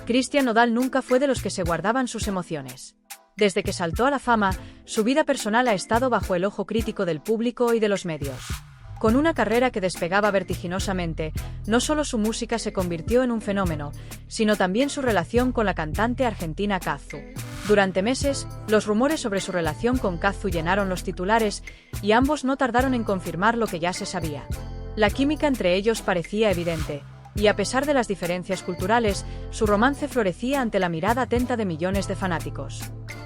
Cristian Nodal nunca fue de los que se guardaban sus emociones. Desde que saltó a la fama, su vida personal ha estado bajo el ojo crítico del público y de los medios. Con una carrera que despegaba vertiginosamente, no solo su música se convirtió en un fenómeno, sino también su relación con la cantante argentina Cazzu. Durante meses, los rumores sobre su relación con Cazzu llenaron los titulares, y ambos no tardaron en confirmar lo que ya se sabía. La química entre ellos parecía evidente, y a pesar de las diferencias culturales, su romance florecía ante la mirada atenta de millones de fanáticos.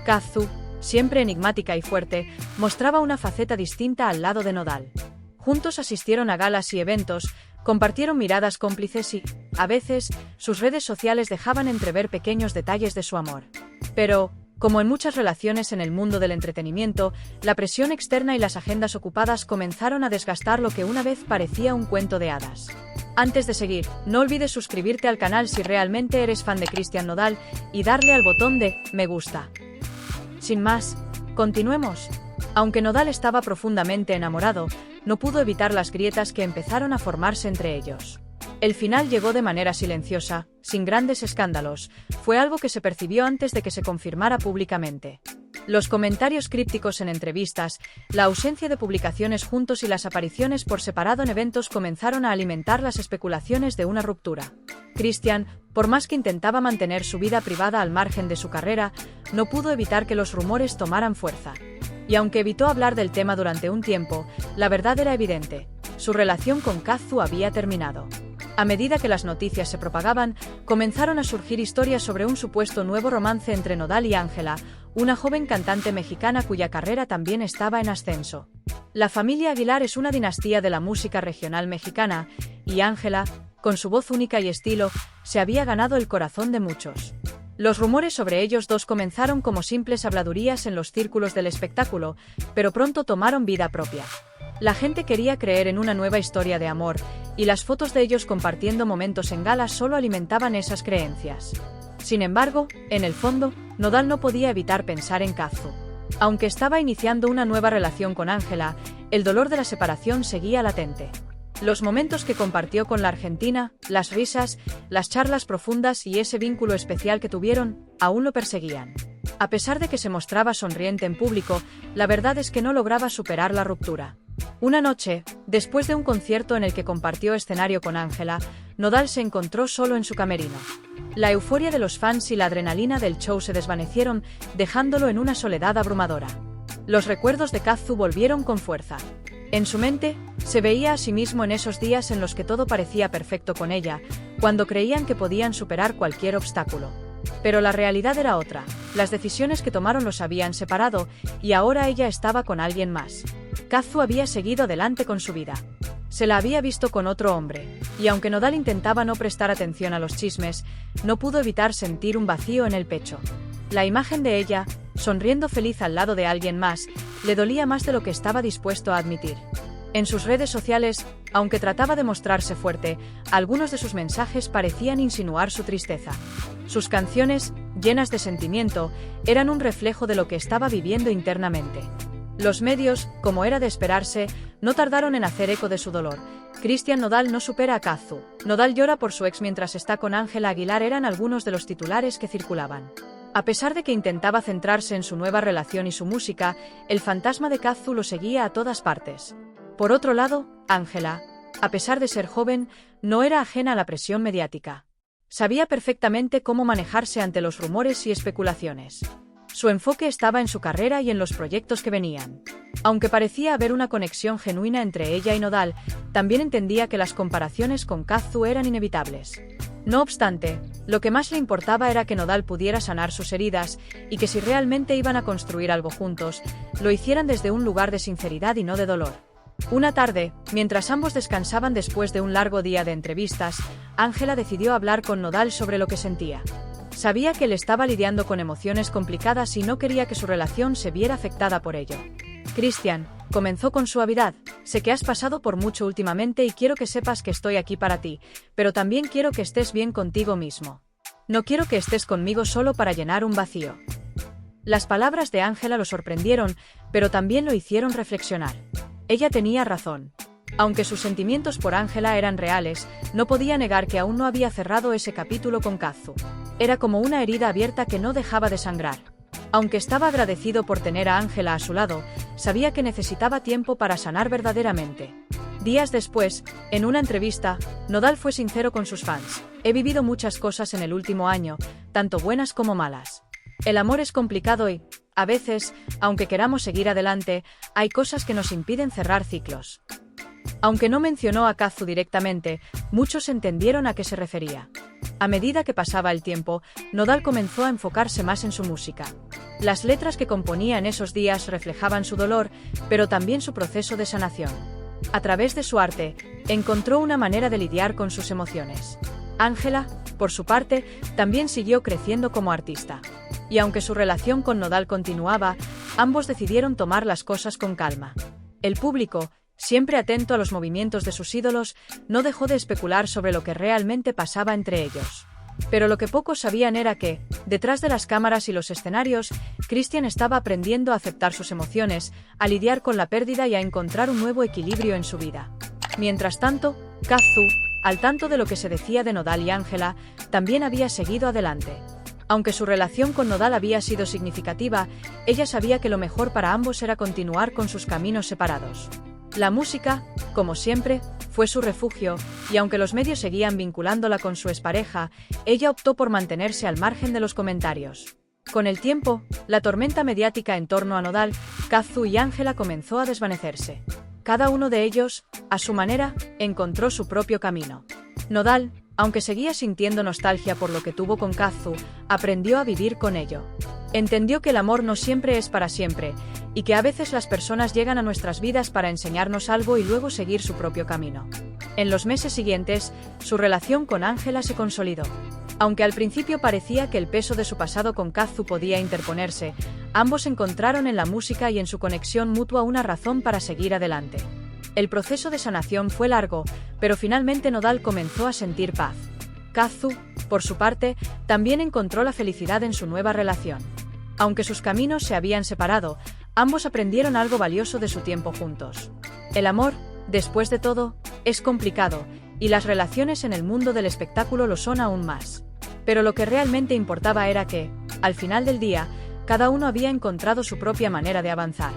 Cazzu, siempre enigmática y fuerte, mostraba una faceta distinta al lado de Nodal. Juntos asistieron a galas y eventos, compartieron miradas cómplices y, a veces, sus redes sociales dejaban entrever pequeños detalles de su amor. Pero, como en muchas relaciones en el mundo del entretenimiento, la presión externa y las agendas ocupadas comenzaron a desgastar lo que una vez parecía un cuento de hadas. Antes de seguir, no olvides suscribirte al canal si realmente eres fan de Cristian Nodal y darle al botón de me gusta. Sin más, continuemos. Aunque Nodal estaba profundamente enamorado, no pudo evitar las grietas que empezaron a formarse entre ellos. El final llegó de manera silenciosa, sin grandes escándalos, fue algo que se percibió antes de que se confirmara públicamente. Los comentarios crípticos en entrevistas, la ausencia de publicaciones juntos y las apariciones por separado en eventos comenzaron a alimentar las especulaciones de una ruptura. Cristian, por más que intentaba mantener su vida privada al margen de su carrera, no pudo evitar que los rumores tomaran fuerza. Y aunque evitó hablar del tema durante un tiempo, la verdad era evidente: su relación con Cazzu había terminado. A medida que las noticias se propagaban, comenzaron a surgir historias sobre un supuesto nuevo romance entre Nodal y Ángela, una joven cantante mexicana cuya carrera también estaba en ascenso. La familia Aguilar es una dinastía de la música regional mexicana, y Ángela, con su voz única y estilo, se había ganado el corazón de muchos. Los rumores sobre ellos dos comenzaron como simples habladurías en los círculos del espectáculo, pero pronto tomaron vida propia. La gente quería creer en una nueva historia de amor, y las fotos de ellos compartiendo momentos en galas solo alimentaban esas creencias. Sin embargo, en el fondo, Nodal no podía evitar pensar en Cazzu. Aunque estaba iniciando una nueva relación con Ángela, el dolor de la separación seguía latente. Los momentos que compartió con la argentina, las risas, las charlas profundas y ese vínculo especial que tuvieron, aún lo perseguían. A pesar de que se mostraba sonriente en público, la verdad es que no lograba superar la ruptura. Una noche, después de un concierto en el que compartió escenario con Ángela, Nodal se encontró solo en su camerino. La euforia de los fans y la adrenalina del show se desvanecieron, dejándolo en una soledad abrumadora. Los recuerdos de Cazzu volvieron con fuerza. En su mente, se veía a sí mismo en esos días en los que todo parecía perfecto con ella, cuando creían que podían superar cualquier obstáculo. Pero la realidad era otra, las decisiones que tomaron los habían separado, y ahora ella estaba con alguien más. Cazzu había seguido adelante con su vida. Se la había visto con otro hombre, y aunque Nodal intentaba no prestar atención a los chismes, no pudo evitar sentir un vacío en el pecho. La imagen de ella, sonriendo feliz al lado de alguien más, le dolía más de lo que estaba dispuesto a admitir. En sus redes sociales, aunque trataba de mostrarse fuerte, algunos de sus mensajes parecían insinuar su tristeza. Sus canciones, llenas de sentimiento, eran un reflejo de lo que estaba viviendo internamente. Los medios, como era de esperarse, no tardaron en hacer eco de su dolor. Cristian Nodal no supera a Cazzu. Nodal llora por su ex mientras está con Ángela Aguilar eran algunos de los titulares que circulaban. A pesar de que intentaba centrarse en su nueva relación y su música, el fantasma de Cazzu lo seguía a todas partes. Por otro lado, Ángela, a pesar de ser joven, no era ajena a la presión mediática. Sabía perfectamente cómo manejarse ante los rumores y especulaciones. Su enfoque estaba en su carrera y en los proyectos que venían. Aunque parecía haber una conexión genuina entre ella y Nodal, también entendía que las comparaciones con Cazzu eran inevitables. No obstante, lo que más le importaba era que Nodal pudiera sanar sus heridas y que si realmente iban a construir algo juntos, lo hicieran desde un lugar de sinceridad y no de dolor. Una tarde, mientras ambos descansaban después de un largo día de entrevistas, Ángela decidió hablar con Nodal sobre lo que sentía. Sabía que él estaba lidiando con emociones complicadas y no quería que su relación se viera afectada por ello. Cristian, comenzó con suavidad, sé que has pasado por mucho últimamente y quiero que sepas que estoy aquí para ti, pero también quiero que estés bien contigo mismo. No quiero que estés conmigo solo para llenar un vacío. Las palabras de Ángela lo sorprendieron, pero también lo hicieron reflexionar. Ella tenía razón. Aunque sus sentimientos por Ángela eran reales, no podía negar que aún no había cerrado ese capítulo con Cazzu. Era como una herida abierta que no dejaba de sangrar. Aunque estaba agradecido por tener a Ángela a su lado, sabía que necesitaba tiempo para sanar verdaderamente. Días después, en una entrevista, Nodal fue sincero con sus fans. He vivido muchas cosas en el último año, tanto buenas como malas. El amor es complicado y, a veces, aunque queramos seguir adelante, hay cosas que nos impiden cerrar ciclos. Aunque no mencionó a Kazu directamente, muchos entendieron a qué se refería. A medida que pasaba el tiempo, Nodal comenzó a enfocarse más en su música. Las letras que componía en esos días reflejaban su dolor, pero también su proceso de sanación. A través de su arte, encontró una manera de lidiar con sus emociones. Ángela, por su parte, también siguió creciendo como artista. Y aunque su relación con Nodal continuaba, ambos decidieron tomar las cosas con calma. El público, siempre atento a los movimientos de sus ídolos, no dejó de especular sobre lo que realmente pasaba entre ellos. Pero lo que pocos sabían era que, detrás de las cámaras y los escenarios, Christian estaba aprendiendo a aceptar sus emociones, a lidiar con la pérdida y a encontrar un nuevo equilibrio en su vida. Mientras tanto, Kazu, al tanto de lo que se decía de Nodal y Ángela, también había seguido adelante. Aunque su relación con Nodal había sido significativa, ella sabía que lo mejor para ambos era continuar con sus caminos separados. La música, como siempre, fue su refugio, y aunque los medios seguían vinculándola con su expareja, ella optó por mantenerse al margen de los comentarios. Con el tiempo, la tormenta mediática en torno a Nodal, Kazu y Ángela comenzó a desvanecerse. Cada uno de ellos, a su manera, encontró su propio camino. Nodal, aunque seguía sintiendo nostalgia por lo que tuvo con Kazu, aprendió a vivir con ello. Entendió que el amor no siempre es para siempre, y que a veces las personas llegan a nuestras vidas para enseñarnos algo y luego seguir su propio camino. En los meses siguientes, su relación con Ángela se consolidó. Aunque al principio parecía que el peso de su pasado con Kazu podía interponerse, ambos encontraron en la música y en su conexión mutua una razón para seguir adelante. El proceso de sanación fue largo, pero finalmente Nodal comenzó a sentir paz. Kazu, por su parte, también encontró la felicidad en su nueva relación. Aunque sus caminos se habían separado, ambos aprendieron algo valioso de su tiempo juntos. El amor, después de todo, es complicado, y las relaciones en el mundo del espectáculo lo son aún más. Pero lo que realmente importaba era que, al final del día, cada uno había encontrado su propia manera de avanzar.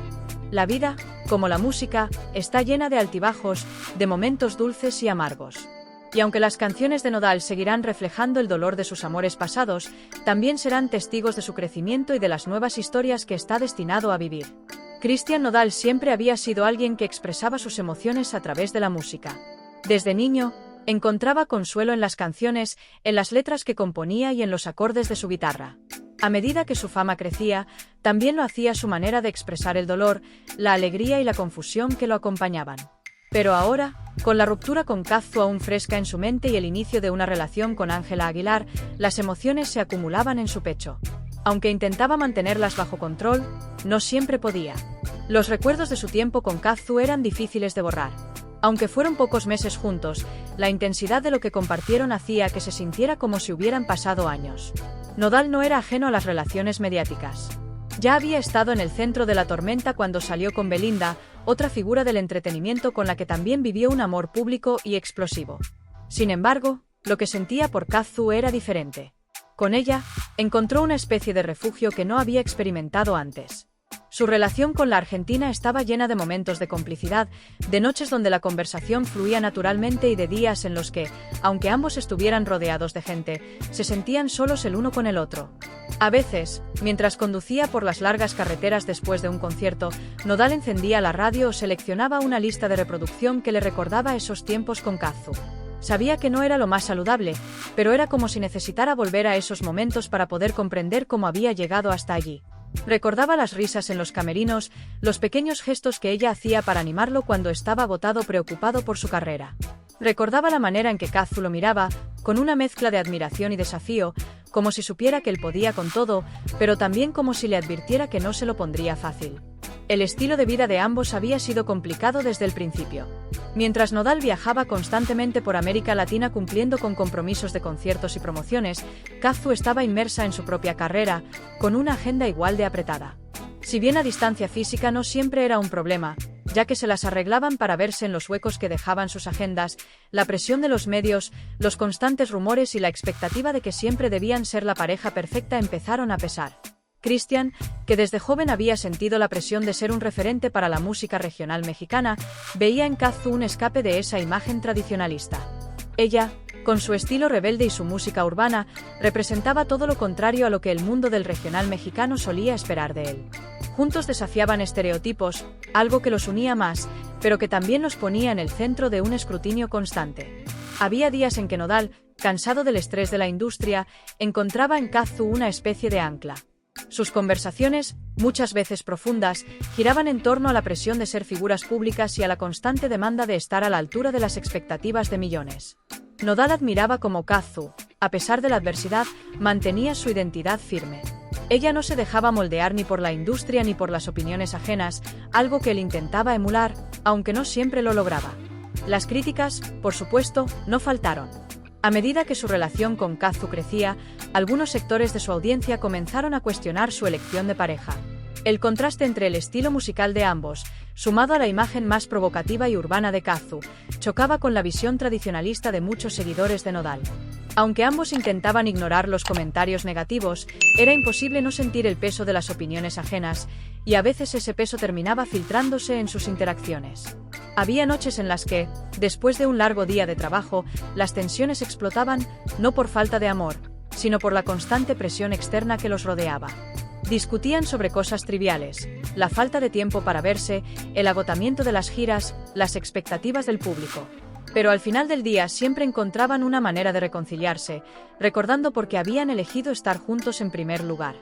La vida, como la música, está llena de altibajos, de momentos dulces y amargos. Y aunque las canciones de Nodal seguirán reflejando el dolor de sus amores pasados, también serán testigos de su crecimiento y de las nuevas historias que está destinado a vivir. Christian Nodal siempre había sido alguien que expresaba sus emociones a través de la música. Desde niño, encontraba consuelo en las canciones, en las letras que componía y en los acordes de su guitarra. A medida que su fama crecía, también lo hacía a su manera de expresar el dolor, la alegría y la confusión que lo acompañaban. Pero ahora, con la ruptura con Kazu aún fresca en su mente y el inicio de una relación con Ángela Aguilar, las emociones se acumulaban en su pecho. Aunque intentaba mantenerlas bajo control, no siempre podía. Los recuerdos de su tiempo con Kazu eran difíciles de borrar. Aunque fueron pocos meses juntos, la intensidad de lo que compartieron hacía que se sintiera como si hubieran pasado años. Nodal no era ajeno a las relaciones mediáticas. Ya había estado en el centro de la tormenta cuando salió con Belinda, otra figura del entretenimiento con la que también vivió un amor público y explosivo. Sin embargo, lo que sentía por Kazu era diferente. Con ella, encontró una especie de refugio que no había experimentado antes. Su relación con la argentina estaba llena de momentos de complicidad, de noches donde la conversación fluía naturalmente y de días en los que, aunque ambos estuvieran rodeados de gente, se sentían solos el uno con el otro. A veces, mientras conducía por las largas carreteras después de un concierto, Nodal encendía la radio o seleccionaba una lista de reproducción que le recordaba esos tiempos con Kazu. Sabía que no era lo más saludable, pero era como si necesitara volver a esos momentos para poder comprender cómo había llegado hasta allí. Recordaba las risas en los camerinos, los pequeños gestos que ella hacía para animarlo cuando estaba agotado o preocupado por su carrera. Recordaba la manera en que Kazu lo miraba, con una mezcla de admiración y desafío, como si supiera que él podía con todo, pero también como si le advirtiera que no se lo pondría fácil. El estilo de vida de ambos había sido complicado desde el principio. Mientras Nodal viajaba constantemente por América Latina cumpliendo con compromisos de conciertos y promociones, Kazu estaba inmersa en su propia carrera, con una agenda igual de apretada. Si bien a distancia física no siempre era un problema, ya que se las arreglaban para verse en los huecos que dejaban sus agendas, la presión de los medios, los constantes rumores y la expectativa de que siempre debían ser la pareja perfecta empezaron a pesar. Christian, que desde joven había sentido la presión de ser un referente para la música regional mexicana, veía en Kazu un escape de esa imagen tradicionalista. Ella, con su estilo rebelde y su música urbana, representaba todo lo contrario a lo que el mundo del regional mexicano solía esperar de él. Juntos desafiaban estereotipos, algo que los unía más, pero que también los ponía en el centro de un escrutinio constante. Había días en que Nodal, cansado del estrés de la industria, encontraba en Kazu una especie de ancla. Sus conversaciones, muchas veces profundas, giraban en torno a la presión de ser figuras públicas y a la constante demanda de estar a la altura de las expectativas de millones. Nodal admiraba cómo Kazu, a pesar de la adversidad, mantenía su identidad firme. Ella no se dejaba moldear ni por la industria ni por las opiniones ajenas, algo que él intentaba emular, aunque no siempre lo lograba. Las críticas, por supuesto, no faltaron. A medida que su relación con Kazu crecía, algunos sectores de su audiencia comenzaron a cuestionar su elección de pareja. El contraste entre el estilo musical de ambos, sumado a la imagen más provocativa y urbana de Kazu, chocaba con la visión tradicionalista de muchos seguidores de Nodal. Aunque ambos intentaban ignorar los comentarios negativos, era imposible no sentir el peso de las opiniones ajenas, y a veces ese peso terminaba filtrándose en sus interacciones. Había noches en las que, después de un largo día de trabajo, las tensiones explotaban, no por falta de amor, sino por la constante presión externa que los rodeaba. Discutían sobre cosas triviales, la falta de tiempo para verse, el agotamiento de las giras, las expectativas del público. Pero al final del día siempre encontraban una manera de reconciliarse, recordando por qué habían elegido estar juntos en primer lugar.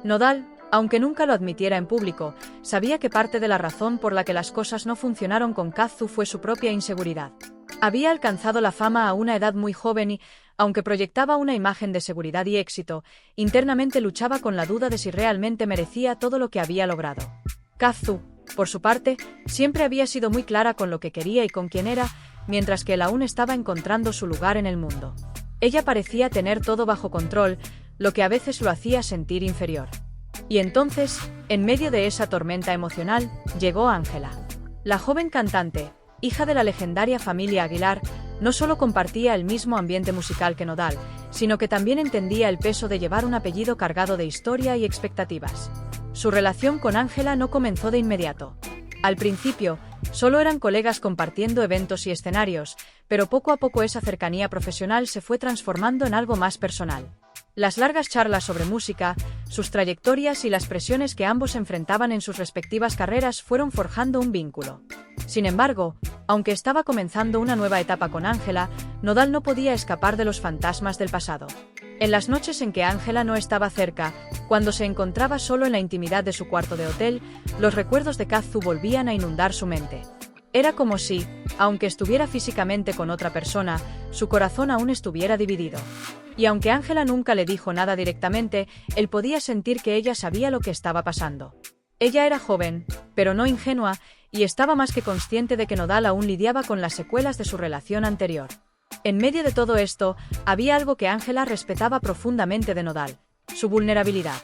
Nodal, aunque nunca lo admitiera en público, sabía que parte de la razón por la que las cosas no funcionaron con Kazu fue su propia inseguridad. Había alcanzado la fama a una edad muy joven y, aunque proyectaba una imagen de seguridad y éxito, internamente luchaba con la duda de si realmente merecía todo lo que había logrado. Kazu, por su parte, siempre había sido muy clara con lo que quería y con quién era, mientras que él aún estaba encontrando su lugar en el mundo. Ella parecía tener todo bajo control, lo que a veces lo hacía sentir inferior. Y entonces, en medio de esa tormenta emocional, llegó Ángela. La joven cantante, hija de la legendaria familia Aguilar, no solo compartía el mismo ambiente musical que Nodal, sino que también entendía el peso de llevar un apellido cargado de historia y expectativas. Su relación con Ángela no comenzó de inmediato. Al principio, solo eran colegas compartiendo eventos y escenarios, pero poco a poco esa cercanía profesional se fue transformando en algo más personal. Las largas charlas sobre música, sus trayectorias y las presiones que ambos enfrentaban en sus respectivas carreras fueron forjando un vínculo. Sin embargo, aunque estaba comenzando una nueva etapa con Ángela, Nodal no podía escapar de los fantasmas del pasado. En las noches en que Ángela no estaba cerca, cuando se encontraba solo en la intimidad de su cuarto de hotel, los recuerdos de Kazu volvían a inundar su mente. Era como si, aunque estuviera físicamente con otra persona, su corazón aún estuviera dividido. Y aunque Ángela nunca le dijo nada directamente, él podía sentir que ella sabía lo que estaba pasando. Ella era joven, pero no ingenua, y estaba más que consciente de que Nodal aún lidiaba con las secuelas de su relación anterior. En medio de todo esto, había algo que Ángela respetaba profundamente de Nodal: su vulnerabilidad.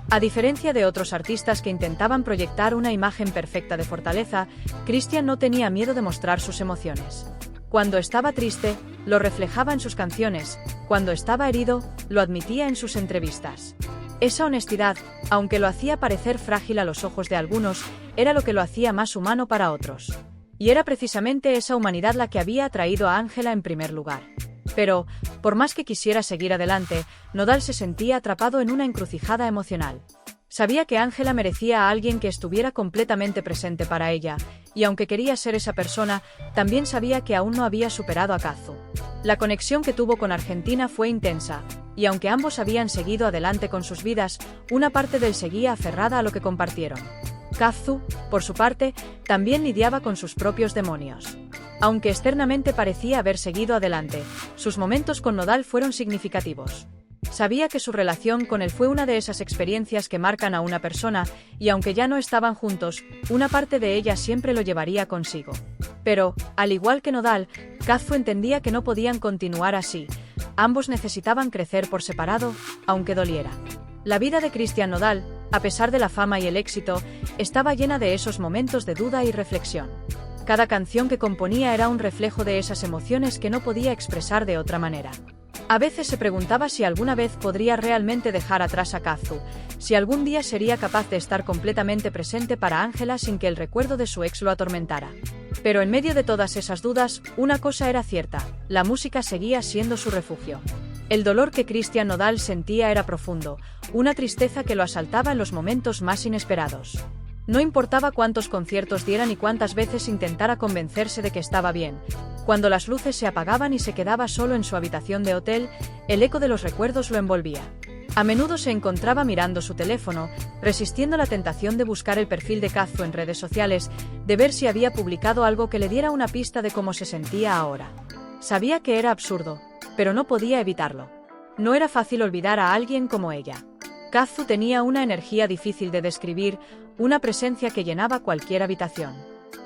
A diferencia de otros artistas que intentaban proyectar una imagen perfecta de fortaleza, Christian no tenía miedo de mostrar sus emociones. Cuando estaba triste, lo reflejaba en sus canciones; cuando estaba herido, lo admitía en sus entrevistas. Esa honestidad, aunque lo hacía parecer frágil a los ojos de algunos, era lo que lo hacía más humano para otros. Y era precisamente esa humanidad la que había atraído a Ángela en primer lugar. Pero, por más que quisiera seguir adelante, Nodal se sentía atrapado en una encrucijada emocional. Sabía que Ángela merecía a alguien que estuviera completamente presente para ella, y aunque quería ser esa persona, también sabía que aún no había superado a Kazu. La conexión que tuvo con Argentina fue intensa, y aunque ambos habían seguido adelante con sus vidas, una parte de él seguía aferrada a lo que compartieron. Kazu, por su parte, también lidiaba con sus propios demonios. Aunque externamente parecía haber seguido adelante, sus momentos con Nodal fueron significativos. Sabía que su relación con él fue una de esas experiencias que marcan a una persona, y aunque ya no estaban juntos, una parte de ella siempre lo llevaría consigo. Pero, al igual que Nodal, Kazu entendía que no podían continuar así. Ambos necesitaban crecer por separado, aunque doliera. La vida de Christian Nodal, a pesar de la fama y el éxito, estaba llena de esos momentos de duda y reflexión. Cada canción que componía era un reflejo de esas emociones que no podía expresar de otra manera. A veces se preguntaba si alguna vez podría realmente dejar atrás a Kazu, si algún día sería capaz de estar completamente presente para Ángela sin que el recuerdo de su ex lo atormentara. Pero en medio de todas esas dudas, una cosa era cierta: la música seguía siendo su refugio. El dolor que Cristian Nodal sentía era profundo, una tristeza que lo asaltaba en los momentos más inesperados. No importaba cuántos conciertos dieran y cuántas veces intentara convencerse de que estaba bien. Cuando las luces se apagaban y se quedaba solo en su habitación de hotel, el eco de los recuerdos lo envolvía. A menudo se encontraba mirando su teléfono, resistiendo la tentación de buscar el perfil de Kazu en redes sociales, de ver si había publicado algo que le diera una pista de cómo se sentía ahora. Sabía que era absurdo, pero no podía evitarlo. No era fácil olvidar a alguien como ella. Kazu tenía una energía difícil de describir, una presencia que llenaba cualquier habitación.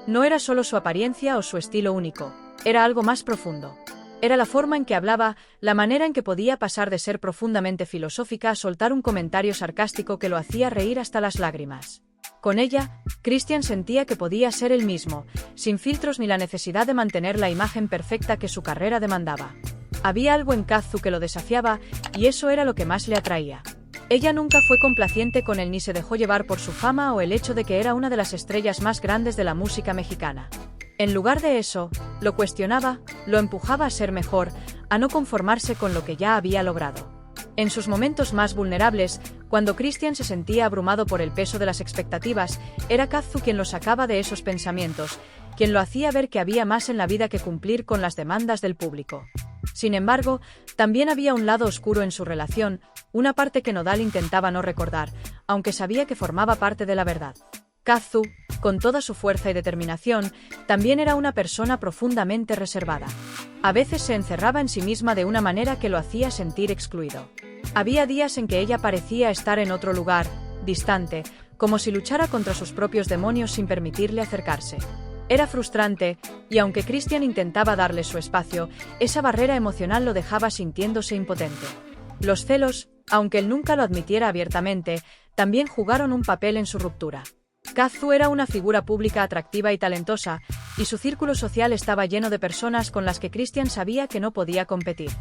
No era solo su apariencia o su estilo único, era algo más profundo. Era la forma en que hablaba, la manera en que podía pasar de ser profundamente filosófica a soltar un comentario sarcástico que lo hacía reír hasta las lágrimas. Con ella, Cristian sentía que podía ser él mismo, sin filtros ni la necesidad de mantener la imagen perfecta que su carrera demandaba. Había algo en Kazu que lo desafiaba, y eso era lo que más le atraía. Ella nunca fue complaciente con él ni se dejó llevar por su fama o el hecho de que era una de las estrellas más grandes de la música mexicana. En lugar de eso, lo cuestionaba, lo empujaba a ser mejor, a no conformarse con lo que ya había logrado. En sus momentos más vulnerables, cuando Cristian se sentía abrumado por el peso de las expectativas, era Kazu quien lo sacaba de esos pensamientos, quien lo hacía ver que había más en la vida que cumplir con las demandas del público. Sin embargo, también había un lado oscuro en su relación, una parte que Nodal intentaba no recordar, aunque sabía que formaba parte de la verdad. Kazu, con toda su fuerza y determinación, también era una persona profundamente reservada. A veces se encerraba en sí misma de una manera que lo hacía sentir excluido. Había días en que ella parecía estar en otro lugar, distante, como si luchara contra sus propios demonios sin permitirle acercarse. Era frustrante, y aunque Cristian intentaba darle su espacio, esa barrera emocional lo dejaba sintiéndose impotente. Los celos, aunque él nunca lo admitiera abiertamente, también jugaron un papel en su ruptura. Kazu era una figura pública atractiva y talentosa, y su círculo social estaba lleno de personas con las que Cristian sabía que no podía competir.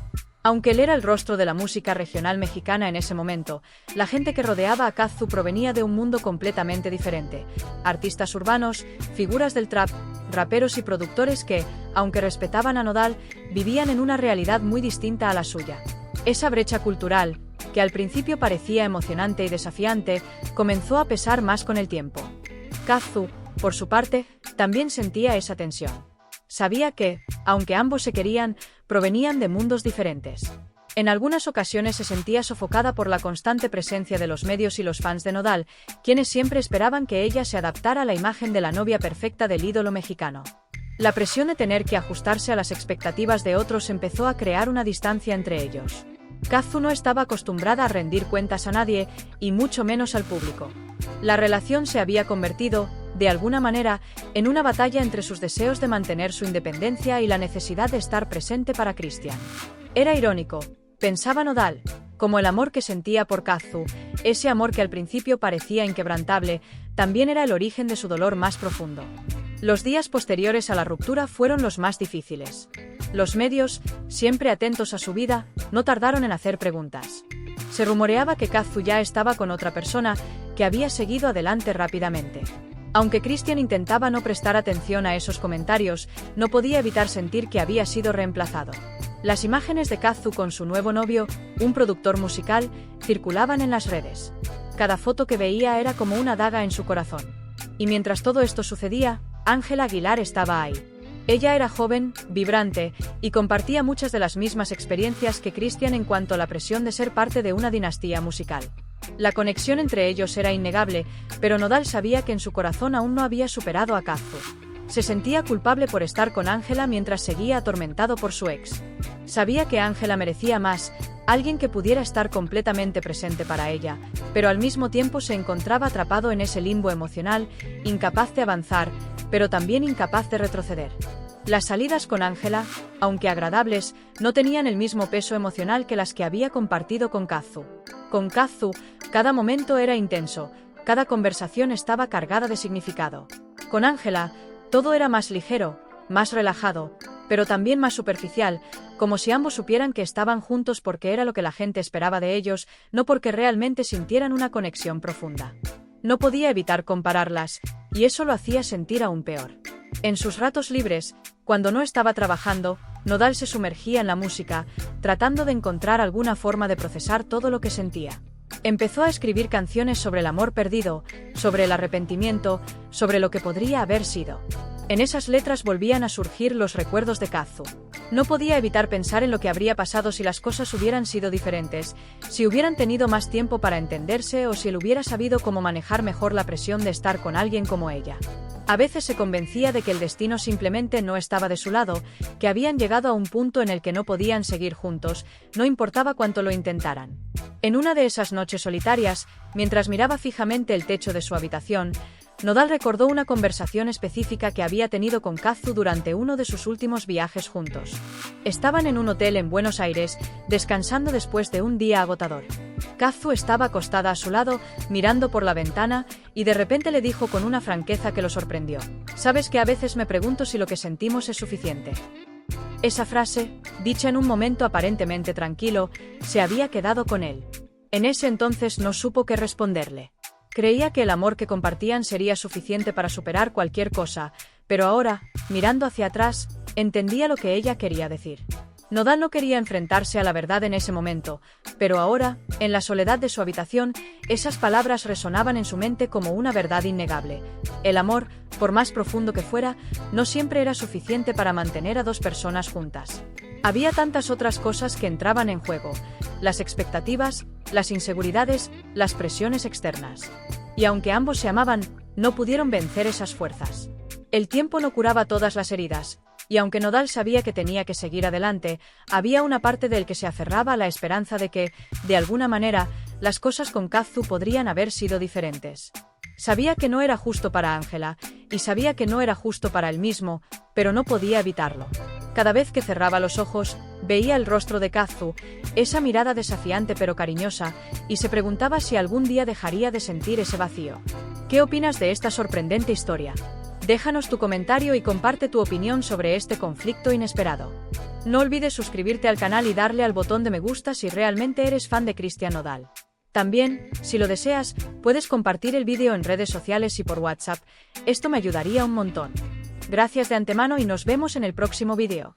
Aunque él era el rostro de la música regional mexicana en ese momento, la gente que rodeaba a Kazu provenía de un mundo completamente diferente. Artistas urbanos, figuras del trap, raperos y productores que, aunque respetaban a Nodal, vivían en una realidad muy distinta a la suya. Esa brecha cultural, que al principio parecía emocionante y desafiante, comenzó a pesar más con el tiempo. Kazu, por su parte, también sentía esa tensión. Sabía que, aunque ambos se querían, provenían de mundos diferentes. En algunas ocasiones se sentía sofocada por la constante presencia de los medios y los fans de Nodal, quienes siempre esperaban que ella se adaptara a la imagen de la novia perfecta del ídolo mexicano. La presión de tener que ajustarse a las expectativas de otros empezó a crear una distancia entre ellos. Kazu no estaba acostumbrada a rendir cuentas a nadie, y mucho menos al público. La relación se había convertido, de alguna manera, en una batalla entre sus deseos de mantener su independencia y la necesidad de estar presente para Cristian. Era irónico, pensaba Nodal, como el amor que sentía por Kazu, ese amor que al principio parecía inquebrantable, también era el origen de su dolor más profundo. Los días posteriores a la ruptura fueron los más difíciles. Los medios, siempre atentos a su vida, no tardaron en hacer preguntas. Se rumoreaba que Kazu ya estaba con otra persona, que había seguido adelante rápidamente. Aunque Cristian intentaba no prestar atención a esos comentarios, no podía evitar sentir que había sido reemplazado. Las imágenes de Kazu con su nuevo novio, un productor musical, circulaban en las redes. Cada foto que veía era como una daga en su corazón. Y mientras todo esto sucedía, Ángela Aguilar estaba ahí. Ella era joven, vibrante, y compartía muchas de las mismas experiencias que Cristian en cuanto a la presión de ser parte de una dinastía musical. La conexión entre ellos era innegable, pero Nodal sabía que en su corazón aún no había superado a Kazu. Se sentía culpable por estar con Ángela mientras seguía atormentado por su ex. Sabía que Ángela merecía más, alguien que pudiera estar completamente presente para ella, pero al mismo tiempo se encontraba atrapado en ese limbo emocional, incapaz de avanzar, pero también incapaz de retroceder. Las salidas con Ángela, aunque agradables, no tenían el mismo peso emocional que las que había compartido con Kazu. Con Kazu, cada momento era intenso, cada conversación estaba cargada de significado. Con Ángela, Todo era más ligero, más relajado, pero también más superficial, como si ambos supieran que estaban juntos porque era lo que la gente esperaba de ellos, no porque realmente sintieran una conexión profunda. No podía evitar compararlas, y eso lo hacía sentir aún peor. En sus ratos libres, cuando no estaba trabajando, Nodal se sumergía en la música, tratando de encontrar alguna forma de procesar todo lo que sentía. Empezó a escribir canciones sobre el amor perdido, sobre el arrepentimiento, sobre lo que podría haber sido. En esas letras volvían a surgir los recuerdos de Kazu. No podía evitar pensar en lo que habría pasado si las cosas hubieran sido diferentes, si hubieran tenido más tiempo para entenderse o si él hubiera sabido cómo manejar mejor la presión de estar con alguien como ella. A veces se convencía de que el destino simplemente no estaba de su lado, que habían llegado a un punto en el que no podían seguir juntos, no importaba cuánto lo intentaran. En una de esas noches solitarias, mientras miraba fijamente el techo de su habitación, Nodal recordó una conversación específica que había tenido con Kazu durante uno de sus últimos viajes juntos. Estaban en un hotel en Buenos Aires, descansando después de un día agotador. Kazu estaba acostada a su lado, mirando por la ventana, y de repente le dijo con una franqueza que lo sorprendió: «¿Sabes que a veces me pregunto si lo que sentimos es suficiente?». Esa frase, dicha en un momento aparentemente tranquilo, se había quedado con él. En ese entonces no supo qué responderle. Creía que el amor que compartían sería suficiente para superar cualquier cosa, pero ahora, mirando hacia atrás, entendía lo que ella quería decir. Nodal no quería enfrentarse a la verdad en ese momento, pero ahora, en la soledad de su habitación, esas palabras resonaban en su mente como una verdad innegable. El amor, por más profundo que fuera, no siempre era suficiente para mantener a dos personas juntas. Había tantas otras cosas que entraban en juego: las expectativas, las inseguridades, las presiones externas. Y aunque ambos se amaban, no pudieron vencer esas fuerzas. El tiempo no curaba todas las heridas, y aunque Nodal sabía que tenía que seguir adelante, había una parte de él que se aferraba a la esperanza de que, de alguna manera, las cosas con Kazu podrían haber sido diferentes. Sabía que no era justo para Ángela, y sabía que no era justo para él mismo, pero no podía evitarlo. Cada vez que cerraba los ojos, veía el rostro de Kazu, esa mirada desafiante pero cariñosa, y se preguntaba si algún día dejaría de sentir ese vacío. ¿Qué opinas de esta sorprendente historia? Déjanos tu comentario y comparte tu opinión sobre este conflicto inesperado. No olvides suscribirte al canal y darle al botón de me gusta si realmente eres fan de Cristian Nodal. También, si lo deseas, puedes compartir el vídeo en redes sociales y por WhatsApp, esto me ayudaría un montón. Gracias de antemano y nos vemos en el próximo vídeo.